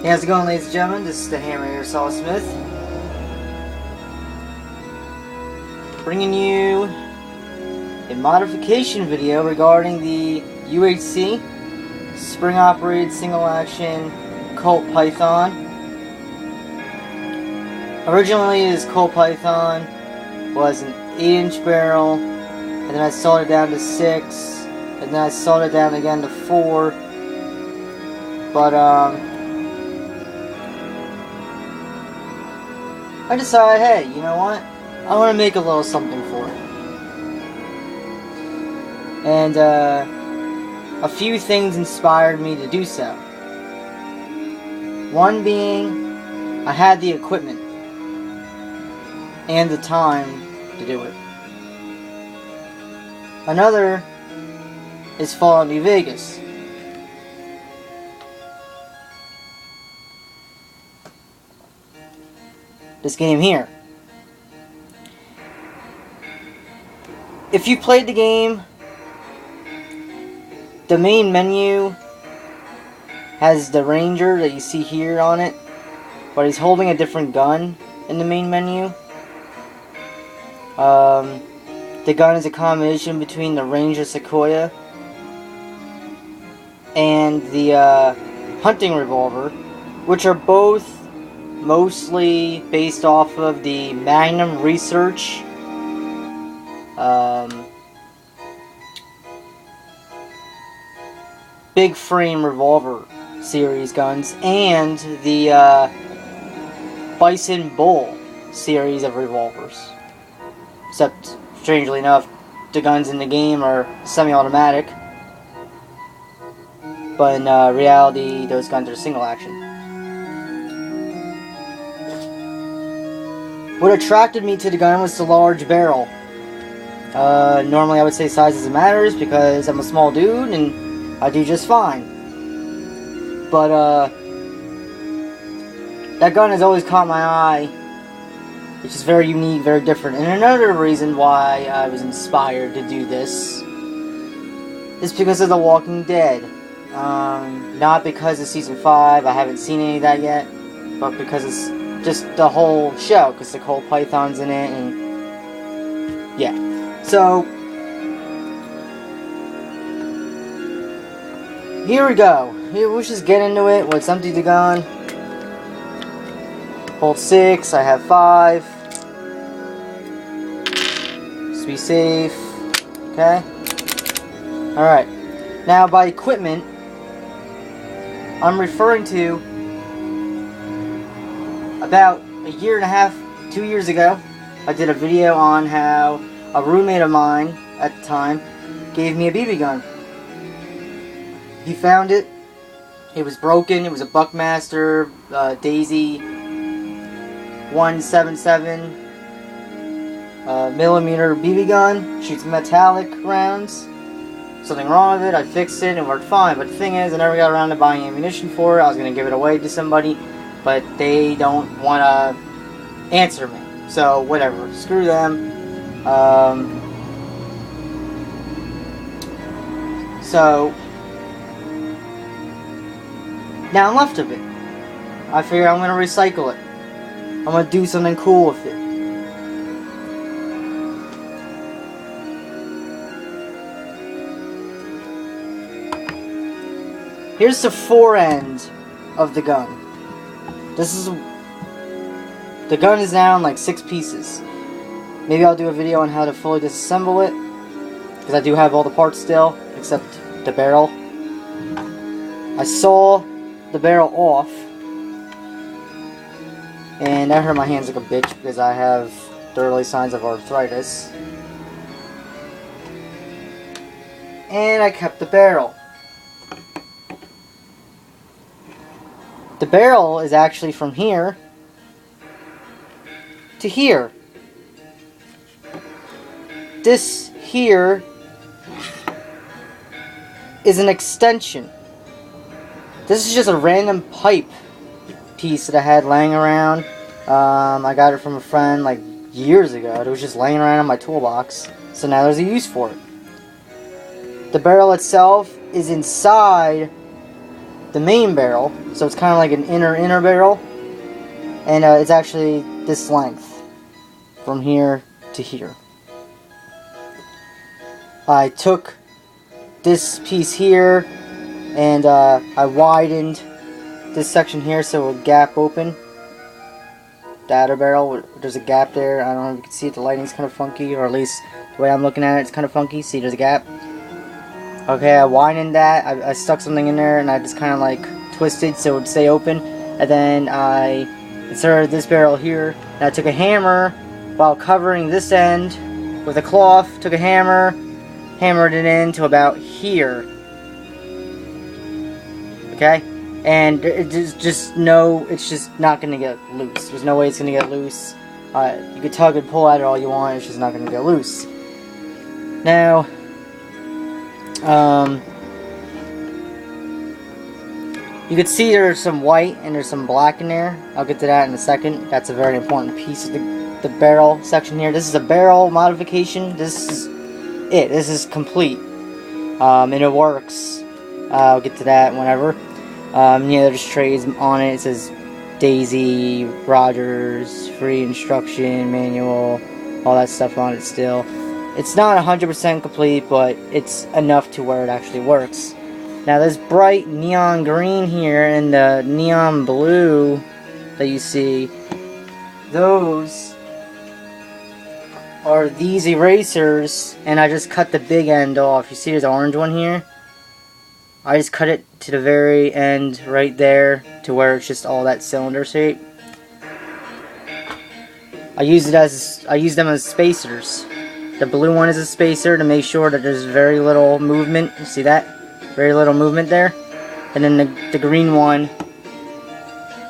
Hey, how's it going, ladies and gentlemen? This is the Hammer Airsoft Smith, bringing you a modification video regarding the UHC spring-operated single-action Colt Python. Originally, this Colt Python was an 8-inch barrel, and then I sawed it down to 6, and then I sawed it down again to 4. But I decided, hey, you know what? I want to make a little something for it. And a few things inspired me to do so. One being, I had the equipment and the time to do it. Another is Fallout New Vegas. This game here. If you played the game, the main menu has the Ranger that you see here on it, but he's holding a different gun in the main menu. The gun is a combination between the Ranger Sequoia and the hunting revolver, which are both mostly based off of the Magnum Research big frame revolver series guns and the Bison Bull series of revolvers. Except, strangely enough, the guns in the game are semi-automatic, but in reality those guns are single action. What attracted me to the gun was the large barrel. Normally I would say size doesn't matter because I'm a small dude and I do just fine. But that gun has always caught my eye, which is very unique, very different. And another reason why I was inspired to do this is because of The Walking Dead. Not because of Season 5, I haven't seen any of that yet, but because it's just the whole show, because the Colt Python's in it, and yeah. So, here we go. We'll just get into it. Let's empty the gun. Hold 6, I have 5. Just be safe. Okay? Alright. Now, by equipment, I'm referring to about a year and a half, 2 years ago, I did a video on how a roommate of mine at the time gave me a BB gun. He found it. It was broken. It was a Buckmaster Daisy 177 millimeter BB gun. Shoots metallic rounds. Something wrong with it. I fixed it and it worked fine. But the thing is, I never got around to buying ammunition for it. I was going to give it away to somebody, but they don't want to answer me. So whatever. Screw them. So now I'm left of it. I figure I'm gonna recycle it. I'm gonna do something cool with it. Here's the fore end of the gun. The gun is now in like 6 pieces. Maybe I'll do a video on how to fully disassemble it, because I do have all the parts still, except the barrel. I saw the barrel off, and that hurt my hands like a bitch because I have the early signs of arthritis. And I kept the barrel. The barrel is actually from here to here. This here is an extension. This is just a random pipe piece that I had laying around. I got it from a friend like years ago. It was just laying around in my toolbox. So now there's a use for it. The barrel itself is inside the main barrel, so it's kind of like an inner barrel, and it's actually this length from here to here. I took this piece here and I widened this section here so it would gap open. The outer barrel, there's a gap there. I don't know if you can see it, the lighting's kind of funky, or at least the way I'm looking at it, it's kind of funky. See, there's a gap. Okay, I widened that, I stuck something in there, and I just kind of like twisted so it would stay open. And then I inserted this barrel here, and I took a hammer while covering this end with a cloth, took a hammer, hammered it in to about here. Okay? And it's just not going to get loose. There's no way it's going to get loose. You could tug and pull at it all you want, it's just not going to get loose. Now, you can see there's some white and there's some black in there. I'll get to that in a second. That's a very important piece of the barrel section here. This is a barrel modification. This is it. This is complete. And it works. I'll get to that whenever. Yeah, there's trays on it. It says Daisy, Rogers, free instruction, manual, all that stuff on it still. It's not 100% complete, but it's enough to where it actually works. Now this bright neon green here and the neon blue that you see, those are these erasers, and I just cut the big end off. You see there's an orange one here? I just cut it to the very end right there to where it's just all that cylinder shape. I use them as spacers. The blue one is a spacer to make sure that there's very little movement. You see that? Very little movement there. And then the green one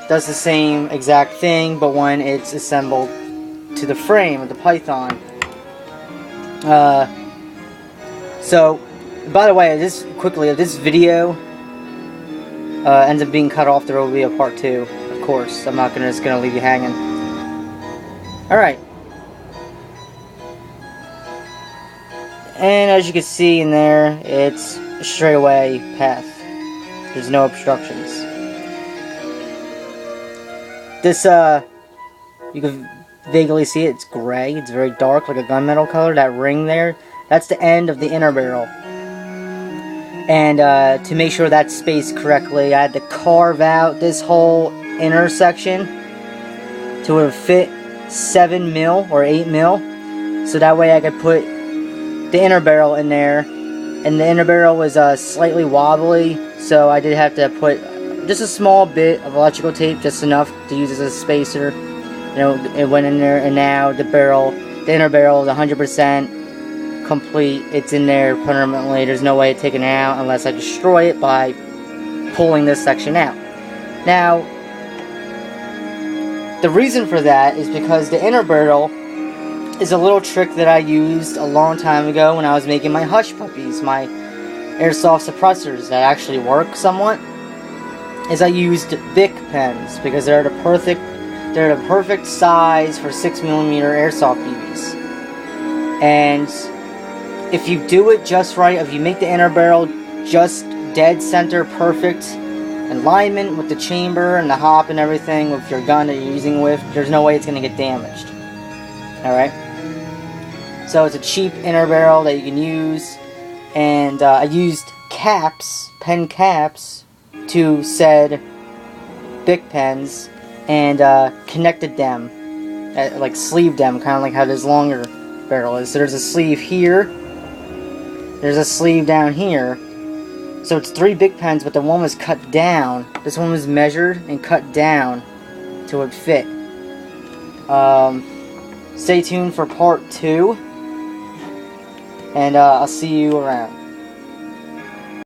does the same exact thing, but when it's assembled to the frame of the Python. So, by the way, if this video ends up being cut off, there will be a part 2. Of course, I'm not just gonna leave you hanging. Alright. And as you can see in there, it's a straightaway path. There's no obstructions. This, you can vaguely see it. It's gray. It's very dark, like a gunmetal color. That ring there, that's the end of the inner barrel. And to make sure that's spaced correctly, I had to carve out this whole inner section to where it fit 7 mil or 8 mil. So that way I could put the inner barrel in there, and the inner barrel was slightly wobbly, so I did have to put just a small bit of electrical tape, just enough to use as a spacer. You know, it went in there, and now the inner barrel is 100% complete. It's in there permanently. There's no way of taking it out unless I destroy it by pulling this section out. Now, the reason for that is because the inner barrel is a little trick that I used a long time ago when I was making my hush puppies, my airsoft suppressors that actually work somewhat. Is I used Bic pens because they're the perfect size for 6mm airsoft BBs. And if you do it just right, if you make the inner barrel just dead center perfect alignment with the chamber and the hop and everything with your gun that you're using with, there's no way it's going to get damaged. Alright? So it's a cheap inner barrel that you can use, and I used caps, pen caps, to said Bic pens, and connected them, like sleeved them, kind of like how this longer barrel is. So there's a sleeve here, there's a sleeve down here, so it's 3 Bic pens, but the one was cut down. This one was measured and cut down to it fit. Stay tuned for part 2. And I'll see you around.